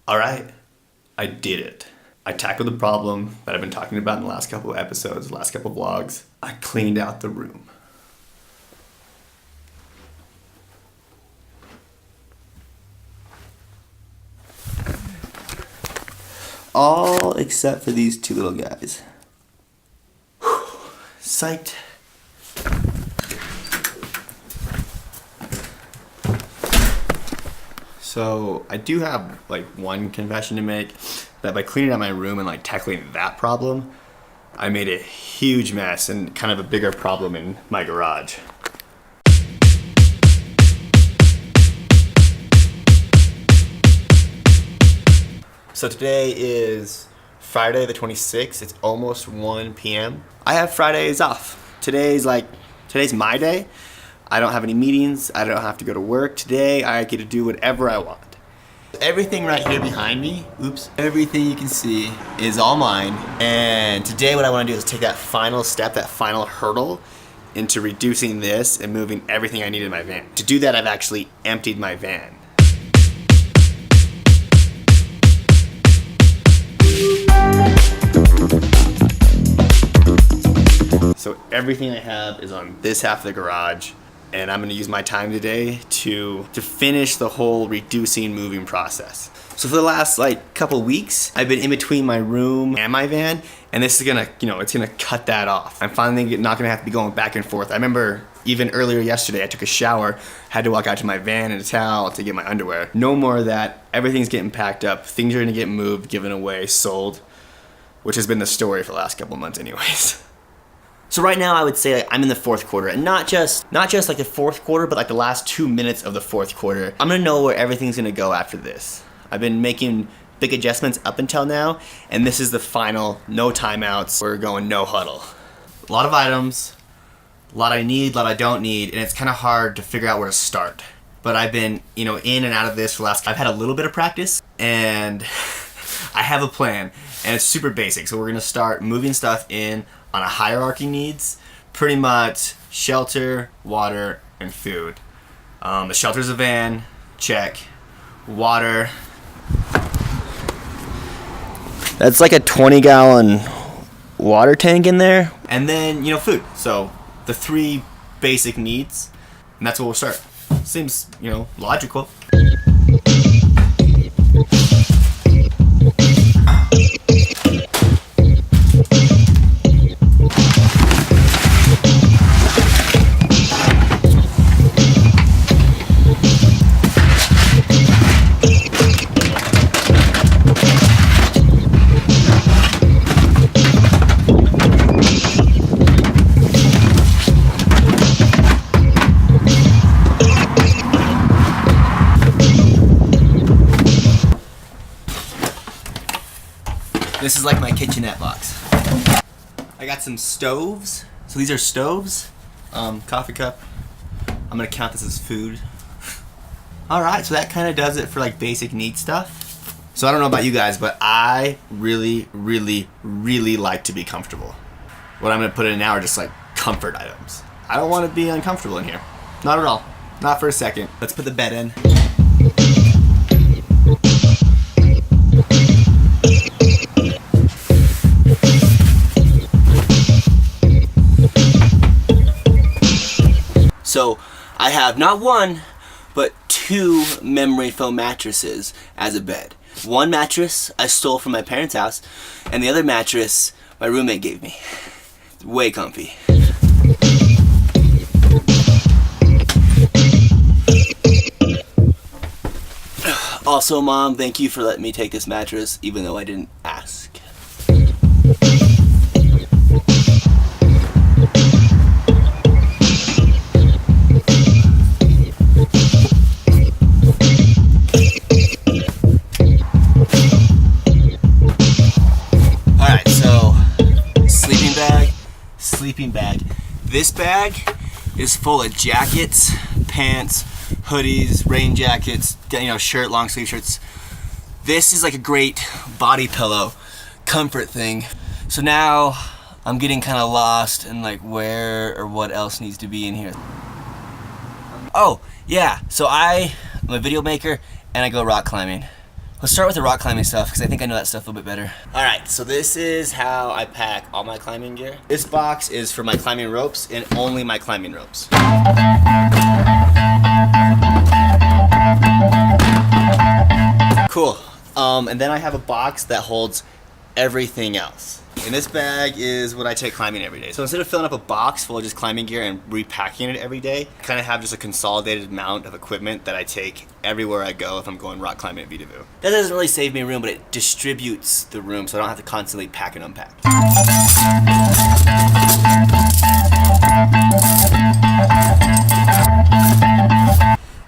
Alright, I did it. I tackled the problem that I've been talking about in the last couple of episodes, the last couple of vlogs. I cleaned out the room. All except for these two little guys. Whew. Psyched. So I do have like one confession to make, that by cleaning out my room and like tackling that problem, I made a huge mess and kind of a bigger problem in my garage. So today is Friday the 26th. It's almost 1 p.m. I have Fridays off. Today's my day. I don't have any meetings. I don't have to go to work. Today I get to do whatever I want. Everything right here behind me, everything you can see is all mine. And today what I want to do is take that final step, that final hurdle into reducing this and moving everything I need in my van. To do that, I've actually emptied my van. So everything I have is on this half of the garage, and I'm gonna use my time today to finish the whole reducing, moving process. So for the last couple weeks, I've been in between my room and my van, and this is gonna, it's gonna cut that off. I'm finally not gonna have to be going back and forth. I remember even earlier yesterday, I took a shower, had to walk out to my van in a towel to get my underwear. No more of that. Everything's getting packed up. Things are gonna get moved, given away, sold, which has been the story for the last couple months anyways. So right now I would say I'm in the fourth quarter, and not just like the fourth quarter, but like the last 2 minutes of the fourth quarter. I'm gonna know where everything's gonna go after this. I've been making big adjustments up until now, and this is the final, no timeouts. We're going no huddle. A lot of items, a lot I need, a lot I don't need, and it's kind of hard to figure out where to start. But I've been, in and out of this for I've had a little bit of practice, and I have a plan, and it's super basic. So we're gonna start moving stuff in on a hierarchy needs, pretty much shelter, water, and food. The shelter's a van, check. Water, that's like a 20-gallon water tank in there. And then, food. So the 3 basic needs, and that's where we'll start. Seems, logical. This is like my kitchenette box. I got some stoves. So these are stoves. Coffee cup. I'm gonna count this as food. Alright, so that kind of does it for basic need stuff. So I don't know about you guys, but I really, really, really like to be comfortable. What I'm gonna put in now are just comfort items. I don't want to be uncomfortable in here. Not at all. Not for a second. Let's put the bed in. So I have not one, but 2 memory foam mattresses as a bed. One mattress I stole from my parents' house, and the other mattress my roommate gave me. It's way comfy. Also, Mom, thank you for letting me take this mattress, even though I didn't ask. Sleeping bag. This bag is full of jackets, pants, hoodies, rain jackets, shirt, long sleeve shirts. This is like a great body pillow, comfort thing. So now I'm getting kind of lost in where or what else needs to be in here. Oh yeah, so I'm a video maker and I go rock climbing. Let's start with the rock climbing stuff because I think I know that stuff a little bit better. Alright, so this is how I pack all my climbing gear. This box is for my climbing ropes and only my climbing ropes. Cool. And then I have a box that holds everything else. And this bag is what I take climbing every day. So instead of filling up a box full of just climbing gear and repacking it every day, I kind of have just a consolidated amount of equipment that I take everywhere I go if I'm going rock climbing at Vitaville. That doesn't really save me room, but it distributes the room so I don't have to constantly pack and unpack.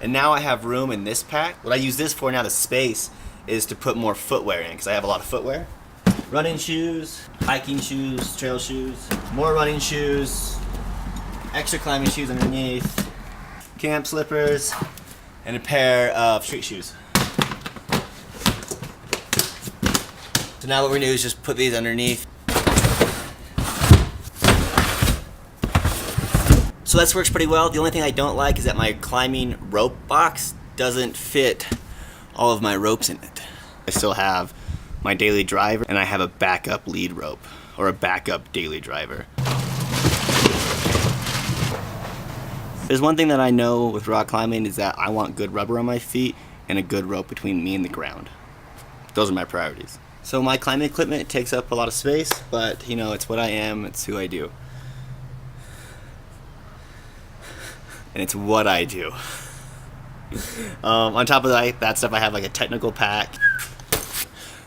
And now I have room in this pack. What I use this for now, the space, is to put more footwear in because I have a lot of footwear. Running shoes, hiking shoes, trail shoes, more running shoes, extra climbing shoes underneath, camp slippers, and a pair of street shoes. So now what we're gonna do is just put these underneath. So this works pretty well. The only thing I don't like is that my climbing rope box doesn't fit all of my ropes in it. I still have my daily driver, and I have a backup lead rope, or a backup daily driver. There's one thing that I know with rock climbing is that I want good rubber on my feet and a good rope between me and the ground. Those are my priorities. So my climbing equipment takes up a lot of space, but you know, it's what I am, it's who I do. And it's what I do. On top of that stuff, I have like a technical pack.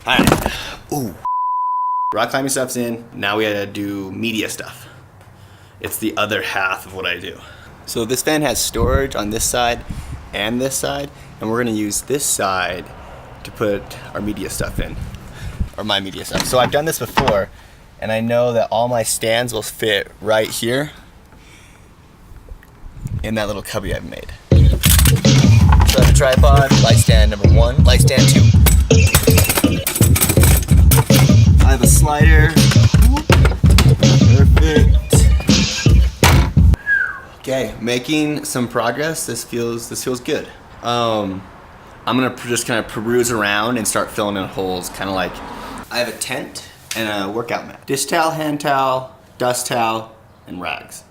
Alright. Ooh. Rock climbing stuff's in. Now we gotta do media stuff. It's the other half of what I do. So this fan has storage on this side and this side, and we're gonna use this side to put our media stuff in. Or my media stuff. So I've done this before, and I know that all my stands will fit right here in that little cubby I've made. So I have a tripod, light stand number 1, light stand 2. I have a slider. Perfect. Okay, making some progress. This feels good. I'm gonna just kind of peruse around and start filling in holes, kind of like I have a tent and a workout mat. Dish towel, hand towel, dust towel, and rags.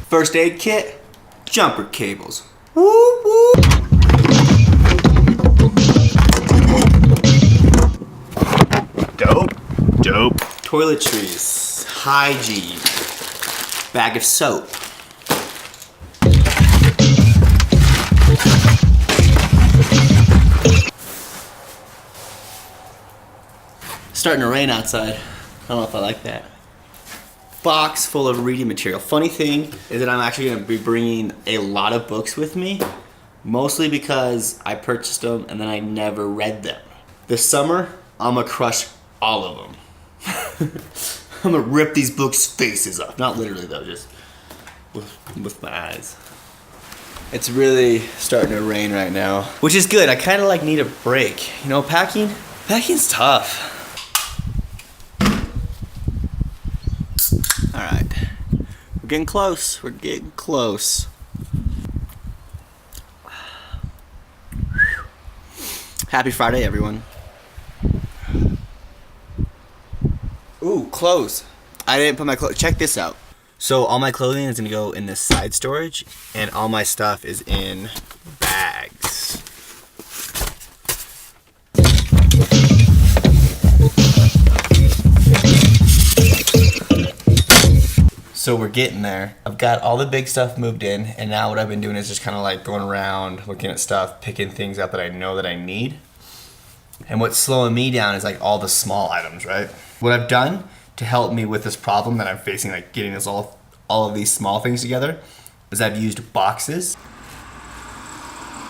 First aid kit, jumper cables. Whoop, whoop. Dope. Toiletries, hygiene, bag of soap. Starting to rain outside. I don't know if I like that. Box full of reading material. Funny thing is that I'm actually going to be bringing a lot of books with me, mostly because I purchased them and then I never read them. This summer, I'm going to crush all of them. I'm going to rip these books' faces off. Not literally though, just with my eyes. It's really starting to rain right now, which is good. I kind of like need a break. You know, packing's tough. All right, we're getting close. Happy Friday, everyone. Ooh, clothes. I didn't put my clothes. Check this out. So all my clothing is gonna go in this side storage, and all my stuff is in bags. So we're getting there. I've got all the big stuff moved in, and now what I've been doing is just kind of like going around, looking at stuff, picking things up that I know that I need. And what's slowing me down is like all the small items, right? What I've done to help me with this problem that I'm facing, like getting this all of these small things together, is I've used boxes.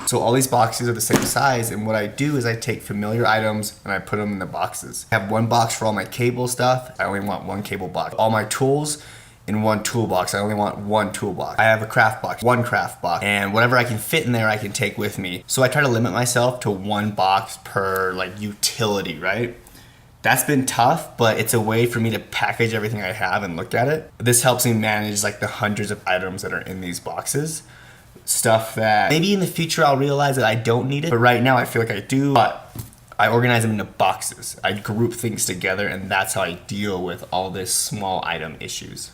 So all these boxes are the same size, and what I do is I take familiar items and I put them in the boxes. I have one box for all my cable stuff. I only want one cable box. All my tools in one toolbox. I only want one toolbox. I have a craft box, one craft box, and whatever I can fit in there I can take with me. So I try to limit myself to one box per like utility, right? That's been tough, but it's a way for me to package everything I have and look at it. This helps me manage like the hundreds of items that are in these boxes stuff that maybe in the future I'll realize that I don't need it, but right now I feel like I do. But I organize them into boxes. I group things together, and that's how I deal with all this small item issues.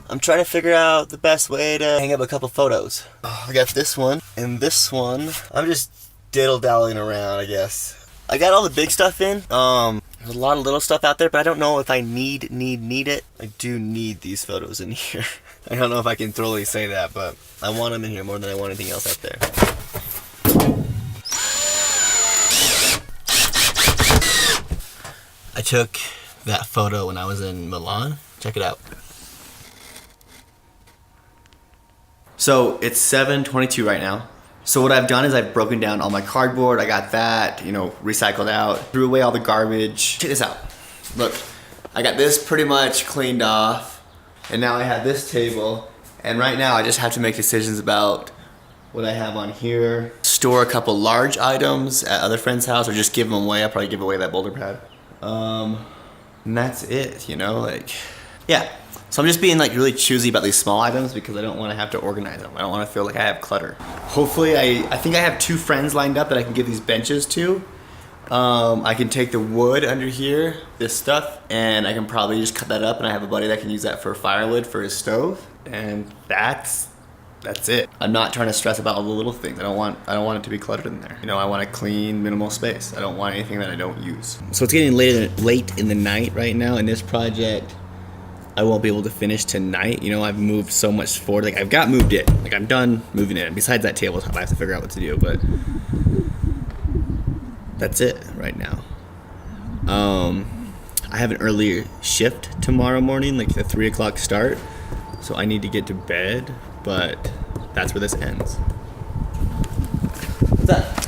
I'm trying to figure out the best way to hang up a couple photos. Oh, I got this one and this one. I'm just diddle-dallying around, I guess. I got all the big stuff in. There's a lot of little stuff out there, but I don't know if I need it. I do need these photos in here. I don't know if I can totally say that, but I want them in here more than I want anything else out there. I took that photo when I was in Milan. Check it out. So it's 7:22 right now. So what I've done is I've broken down all my cardboard. I got that, you know, recycled out, threw away all the garbage. Check this out. Look, I got this pretty much cleaned off, and now I have this table. And right now I just have to make decisions about what I have on here. Store a couple large items at other friends' house, or just give them away. I'll probably give away that boulder pad. And that's it, you know, like, yeah. So I'm just being like really choosy about these small items because I don't want to have to organize them. I don't want to feel like I have clutter. Hopefully, I think I have 2 friends lined up that I can give these benches to. I can take the wood under here, this stuff, and I can probably just cut that up, and I have a buddy that can use that for firewood for his stove, and that's it. I'm not trying to stress about all the little things. I don't want it to be cluttered in there. You know, I want a clean, minimal space. I don't want anything that I don't use. So it's getting late in the night right now, and this project I won't be able to finish tonight. You know, I've moved so much forward. Like, I've got moved it. Like, I'm done moving it. Besides that tabletop, I have to figure out what to do, but that's it right now. I have an earlier shift tomorrow morning, like a 3 o'clock start, so I need to get to bed, but that's where this ends. What's up?